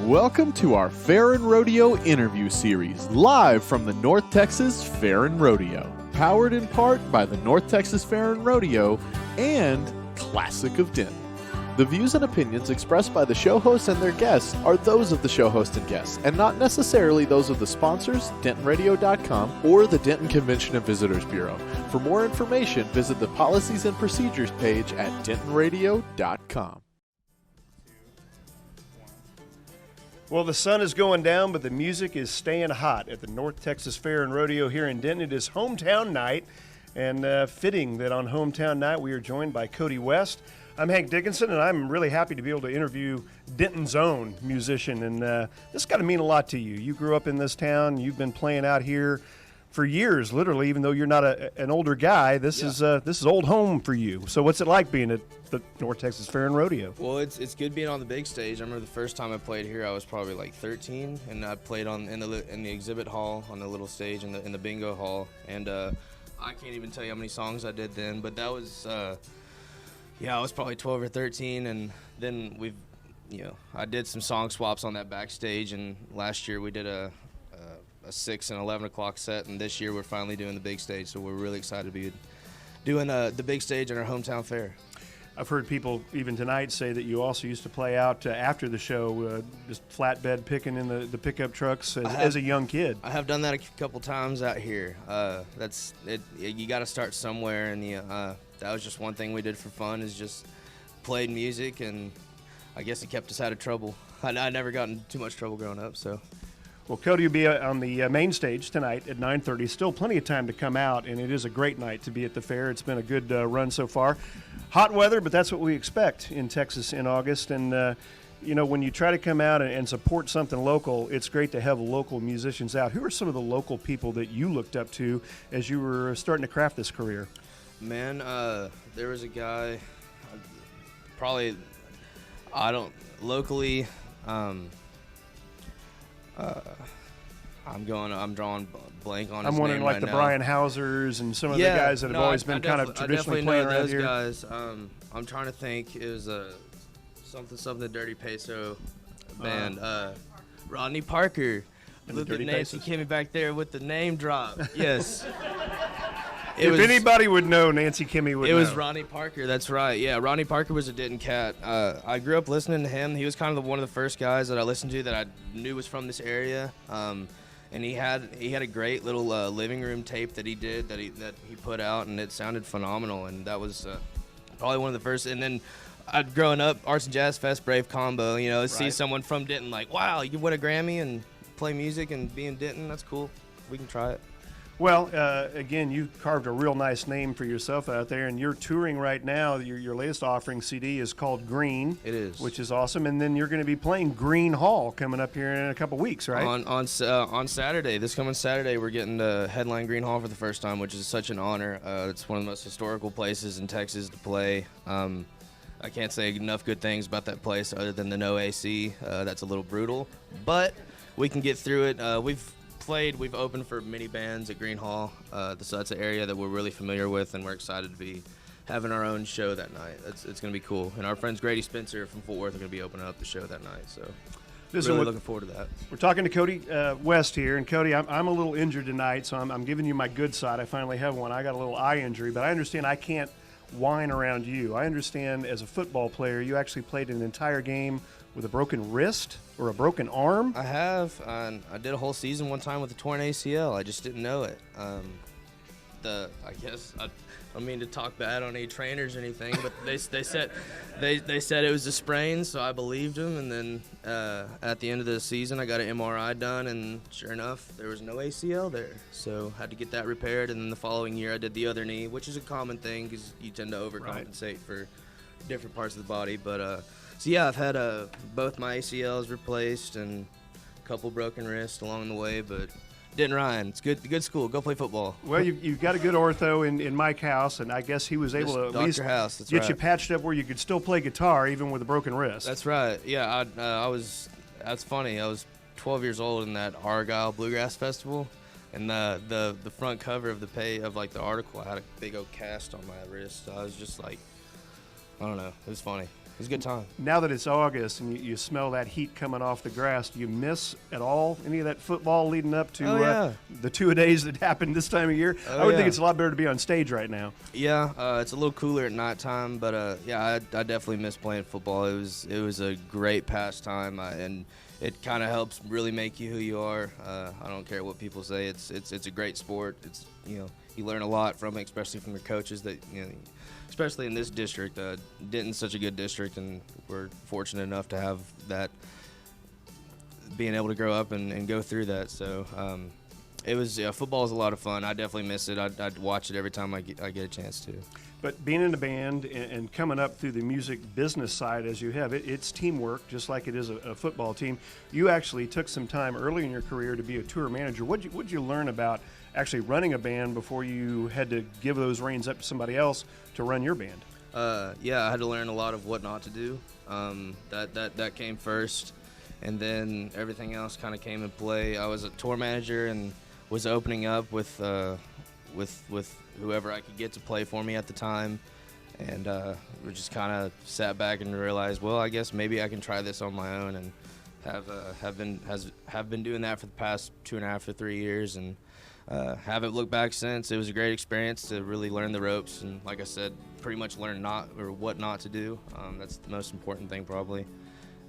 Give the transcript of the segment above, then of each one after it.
Welcome to our Fair and Rodeo interview series, live from the North Texas Fair and Rodeo. Powered in part by the North Texas Fair and Rodeo and Classic of Denton. The views and opinions expressed by the show hosts and their guests are those of the show host and guests, and not necessarily those of the sponsors, DentonRadio.com, or the Denton Convention and Visitors Bureau. For more information, visit the Policies and Procedures page at DentonRadio.com. Well, the sun is going down, but the music is staying hot at the North Texas Fair and Rodeo here in Denton. It is hometown night, and fitting that on hometown night we are joined by Kody West. I'm Hank Dickinson, and I'm really happy to be able to interview Denton's own musician, and this has got to mean a lot to you. You grew up in this town. You've been playing out here for years, literally, even though you're not an older guy. This is old home for you. So what's it like being at the North Texas Fair and Rodeo? Well, it's good being on the big stage. I remember the first time I played here, I was probably like 13, and I played in the exhibit hall on the little stage in the bingo hall, and I can't even tell you how many songs I did then, but that was I was probably 12 or 13, and then I did some song swaps on that backstage, and last year we did a 6 and 11 o'clock set, and this year we're finally doing the big stage, so we're really excited to be doing the big stage in our hometown fair. I've heard people even tonight say that you also used to play out after the show, just flatbed picking in the pickup trucks as a young kid. I have done that a couple times out here. That's it. You got to start somewhere, and that was just one thing we did for fun, is just played music, and I guess it kept us out of trouble. I never got in too much trouble growing up, so. Well, Kody will be on the main stage tonight at 9:30. Still plenty of time to come out, and it is a great night to be at the fair. It's been a good run so far. Hot weather, but that's what we expect in Texas in August. And, when you try to come out and support something local, it's great to have local musicians out. Who are some of the local people that you looked up to as you were starting to craft this career? Man, there was a guy, locally, I'm drawing blank on his I'm wondering name like right the now. Brian Hausers and some of the guys that have always been kind of traditionally playing around here. I definitely know those guys. I'm trying to think. It was something Dirty Peso band. Rodney Parker. Look at Nancy Kimmy back there with the name drop. Yes. If anybody would know, Nancy Kimmy would know. It was Ronnie Parker, that's right. Yeah, Ronnie Parker was a Denton cat. I grew up listening to him. He was kind of one of the first guys that I listened to that I knew was from this area. And he had a great little living room tape that he did that he put out, and it sounded phenomenal. And that was probably one of the first. And then growing up, Arts and Jazz Fest, brave combo. See someone from Denton like, wow, you can win a Grammy and play music and be in Denton. That's cool. We can try it. Well, again, you carved a real nice name for yourself out there, and you're touring right now. Your latest offering CD is called Green. It is. Which is awesome. And then you're going to be playing Green Hall coming up here in a couple weeks, right? On Saturday, this coming Saturday, we're getting to headline Green Hall for the first time, which is such an honor. It's one of the most historical places in Texas to play. I can't say enough good things about that place other than the no AC. That's a little brutal, but we can get through it. We've opened for many bands at Green Hall, so that's an area that we're really familiar with, and we're excited to be having our own show that night. It's going to be cool, and our friends Grady Spencer from Fort Worth are going to be opening up the show that night, so really looking forward to that. We're talking to Kody West here, and Kody, I'm a little injured tonight, so I'm giving you my good side. I finally have one. I got a little eye injury, but I understand I can't whine around you. I understand as a football player, you actually played an entire game with a broken wrist or a broken arm? I have. I did a whole season one time with a torn ACL. I just didn't know it. I guess I don't mean to talk bad on any trainers or anything, but they said it was a sprain, so I believed them. And then at the end of the season, I got an MRI done, and sure enough, there was no ACL there. So had to get that repaired. And then the following year, I did the other knee, which is a common thing because you tend to overcompensate for different parts of the body. But so yeah, I've had both my ACLs replaced and a couple broken wrists along the way, but Denton Ryan, it's good school. Go play football. Well, you've got a good ortho in Mike House, and I guess he was able to at least get you patched up where you could still play guitar even with a broken wrist. That's right. Yeah, that's funny. I was 12 years old in that Argyle Bluegrass Festival, and the front cover of the article, I had a big old cast on my wrist. So I was just like, I don't know. It was funny. was a good time. Now that it's August and you smell that heat coming off the grass, do you miss at all any of that football leading up to the two-a-days that happened this time of year? I would think it's a lot better to be on stage right now. Yeah, it's a little cooler at nighttime, but I definitely miss playing football. It was a great pastime, and it kind of helps really make you who you are. I don't care what people say. It's a great sport. It's you learn a lot from it, especially from your coaches. That especially in this district, Denton's such a good district, and we're fortunate enough to have that, being able to grow up and go through that. So it was football is a lot of fun. I definitely miss it. I'd watch it every time I get a chance to. But being in a band and coming up through the music business side as you have, it's teamwork, just like it is a football team. You actually took some time early in your career to be a tour manager. What'd you learn about actually running a band before you had to give those reins up to somebody else to run your band? I had to learn a lot of what not to do. That came first, and then everything else kind of came in play. I was a tour manager and was opening up with whoever I could get to play for me at the time, and we just kind of sat back and realized, well, I guess maybe I can try this on my own, and have been doing that for the past 2.5 to 3 years, and haven't looked back since. It was a great experience to really learn the ropes, and like I said, pretty much learn what not to do. That's the most important thing probably,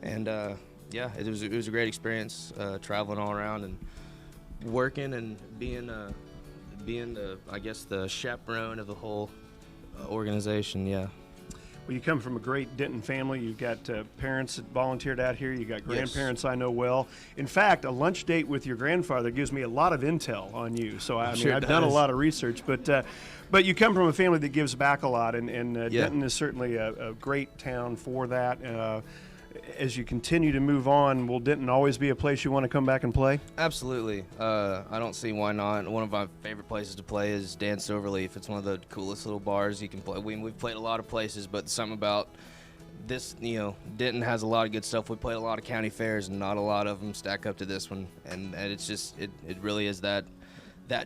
and it was a great experience traveling all around and working and being the chaperone of the whole organization. Yeah. Well, you come from a great Denton family. You've got parents that volunteered out here. You got grandparents I know well. In fact, a lunch date with your grandfather gives me a lot of intel on you. So I've done a lot of research, but you come from a family that gives back a lot, and Denton is certainly a great town for that. As you continue to move on, will Denton always be a place you want to come back and play? Absolutely. I don't see why not. One of my favorite places to play is Dan Silverleaf. It's one of the coolest little bars you can play. We've played a lot of places, but something about this, Denton has a lot of good stuff. We played a lot of county fairs, and not a lot of them stack up to this one. And it's just, it really is that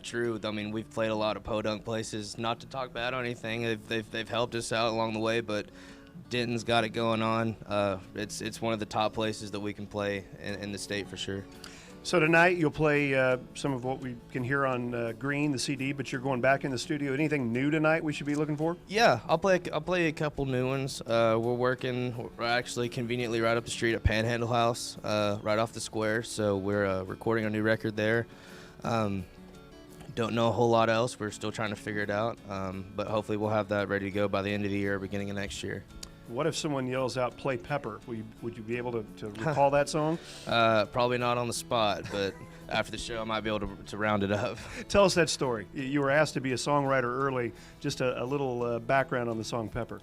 true. I mean, we've played a lot of podunk places. Not to talk bad on anything. They've helped us out along the way, but Denton's got it going on. It's one of the top places that we can play in the state for sure. So tonight you'll play some of what we can hear on Green, the CD, but you're going back in the studio. Anything new tonight we should be looking for? Yeah, I'll play a couple new ones. We're actually conveniently right up the street at Panhandle House, right off the square. So we're recording a new record there. Don't know a whole lot else. We're still trying to figure it out, but hopefully we'll have that ready to go by the end of the year, beginning of next year. What if someone yells out, "Play Pepper"? Would you be able to recall that song? Probably not on the spot, but after the show I might be able to round it up. Tell us that story. You were asked to be a songwriter early. Just a little background on the song Pepper.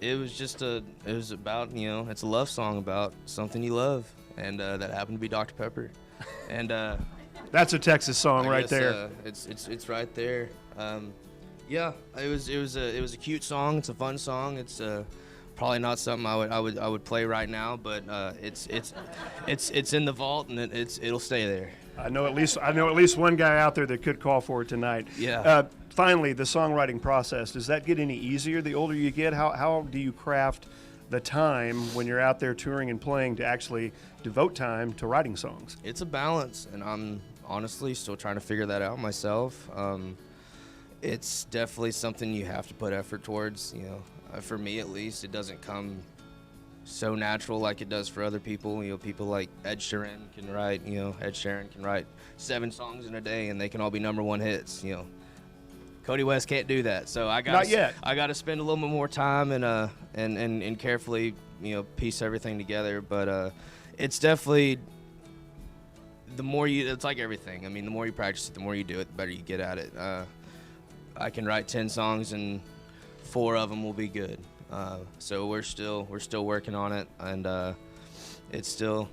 It was about, it's a love song about something you love, and that happened to be Dr. Pepper. And that's a Texas song right there. It's right there. Yeah, it was a cute song. It's a fun song. It's probably not something I would play right now, but it's in the vault, and it'll stay there. I know at least one guy out there that could call for it tonight. Yeah. Finally, the songwriting process, does that get any easier the older you get? How do you craft the time when you're out there touring and playing to actually devote time to writing songs? It's a balance, and I'm honestly still trying to figure that out myself. It's definitely something you have to put effort towards. For me at least, it doesn't come so natural like it does for other people. People like Ed Sheeran can write 7 songs in a day, and they can all be #1 hits. Kody West can't do that, so I got to spend a little bit more time and carefully piece everything together. But it's definitely, it's like everything. I mean, the more you practice it, the more you do it, the better you get at it. I can write 10 songs and 4 of them will be good. So we're still working on it, and it's still,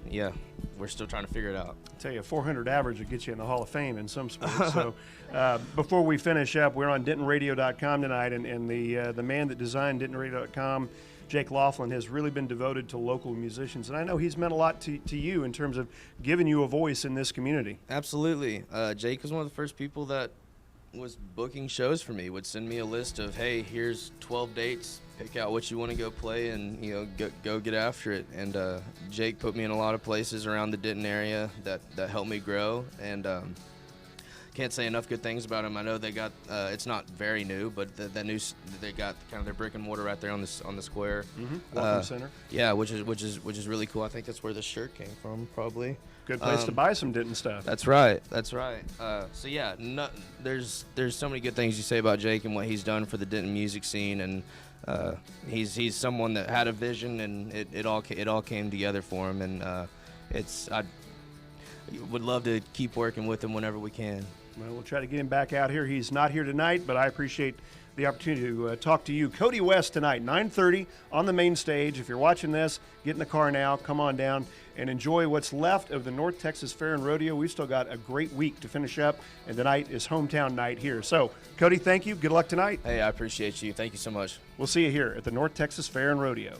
we're still trying to figure it out. I tell you, a 400 average would get you in the Hall of Fame in some sports. So before we finish up, we're on DentonRadio.com tonight, and the man that designed DentonRadio.com, Jake Laughlin, has really been devoted to local musicians, and I know he's meant a lot to you in terms of giving you a voice in this community. Absolutely. Jake was one of the first people that was booking shows for me, would send me a list of, hey, here's 12 dates pick out what you want to go play and go get after it. And Jake put me in a lot of places around the Denton area that helped me grow, and can't say enough good things about him. I know they got it's not very new, but the new they got kind of their brick and mortar right there on the square. Welcome center. Yeah, which is really cool. I think that's where this shirt came from, probably. Good place to buy some Denton stuff. That's right. So yeah, there's so many good things you say about Jake and what he's done for the Denton music scene, and he's someone that had a vision, and it all came together for him, and I would love to keep working with him whenever we can. Well, we'll try to get him back out here. He's not here tonight, but I appreciate the opportunity to talk to you. Kody West tonight, 9:30 on the main stage. If you're watching this, get in the car now, come on down, and enjoy what's left of the North Texas Fair and Rodeo. We've still got a great week to finish up, and tonight is hometown night here. So, Kody, thank you. Good luck tonight. Hey, I appreciate you. Thank you so much. We'll see you here at the North Texas Fair and Rodeo.